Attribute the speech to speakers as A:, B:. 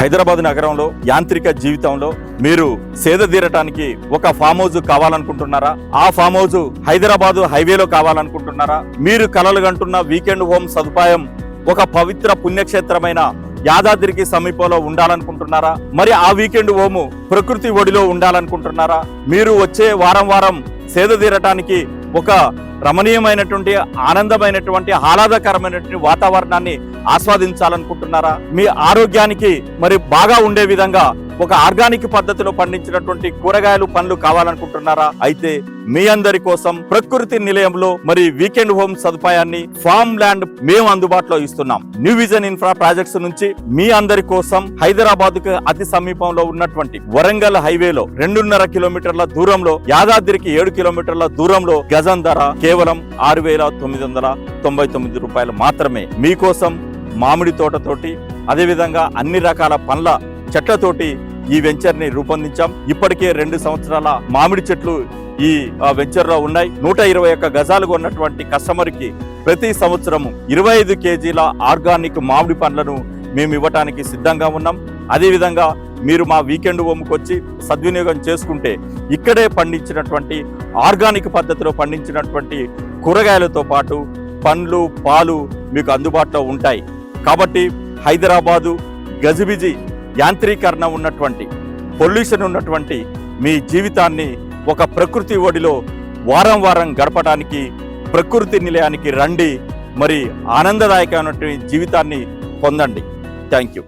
A: హైదరాబాద్ నగరంలో యాంత్రిక జీవితంలో మీరు సేదతీరటానికి ఒక ఫామ్ హౌస్ కావాలనుకుంటున్నారా? ఆ ఫామ్ హౌస్ హైదరాబాద్ హైవేలో కావాలనుకుంటున్నారా? మీరు కలలుగంటున్న వీకెండ్ హోమ్ సదుపాయం ఒక పవిత్ర పుణ్యక్షేత్రమైన యాదాద్రికి సమీపంలో ఉండాలనుకుంటున్నారా? మరి ఆ వీకెండ్ హోము ప్రకృతి ఒడిలో ఉండాలనుకుంటున్నారా? మీరు వచ్చే వారం వారం సేదతీరటానికి ఒక రమణీయమైనటువంటి ఆనందమైనటువంటి ఆహ్లాదకరమైనటువంటి వాతావరణాన్ని ఆస్వాదించాలనుకుంటున్నారా? మీ ఆరోగ్యానికి మరి బాగా ఉండే విధంగా ఒక ఆర్గానిక్ పద్ధతిలో పండించినటువంటి కూరగాయలు పండ్లు కావాలనుకుంటున్నారా? అయితే మీ అందరి కోసం ప్రకృతి నిలయంలో మరి వీకెండ్ హోమ్ సదుపాయాన్ని ఫామ్ ల్యాండ్ మేము అందుబాటులో ఇస్తున్నాం. న్యూ విజన్ ఇన్ఫ్రా ప్రాజెక్ట్స్ నుంచి మీ అందరి కోసం హైదరాబాద్ కు అతి సమీపంలో ఉన్నటువంటి వరంగల్ హైవేలో 2.5 కిలోమీటర్ల దూరంలో, యాదాద్రికి 7 కిలోమీటర్ల దూరంలో గజం ధర కేవలం 6,999 రూపాయలు మాత్రమే. మీకోసం మామిడి తోటతోటి అదేవిధంగా అన్ని రకాల పండ్ల చెట్లతోటి ఈ వెంచర్ ని రూపొందించాం. ఇప్పటికే 2 సంవత్సరాల మామిడి చెట్లు ఈ వెంచర్ లో ఉన్నాయి. 121 గజాలు ఉన్నటువంటి కస్టమర్ కి ప్రతి సంవత్సరం 25 కేజీల ఆర్గానిక్ మామిడి పండ్లను మేము ఇవ్వటానికి సిద్ధంగా ఉన్నాం. అదేవిధంగా మీరు మా వీకెండ్ హోమ్కి వచ్చి సద్వినియోగం చేసుకుంటే ఇక్కడే పండించినటువంటి ఆర్గానిక్ పద్ధతిలో పండించినటువంటి కూరగాయలతో పాటు పండ్లు, పాలు మీకు అందుబాటులో ఉంటాయి. కాబట్టి హైదరాబాదు గజిబిజి యాంత్రీకరణ ఉన్నటువంటి, పొల్యూషన్ ఉన్నటువంటి మీ జీవితాన్ని ఒక ప్రకృతి ఒడిలో వారం వారం గడపడానికి ప్రకృతి నిలయానికి రండి. మరి ఆనందదాయకమైనటువంటి జీవితాన్ని పొందండి. Thank you.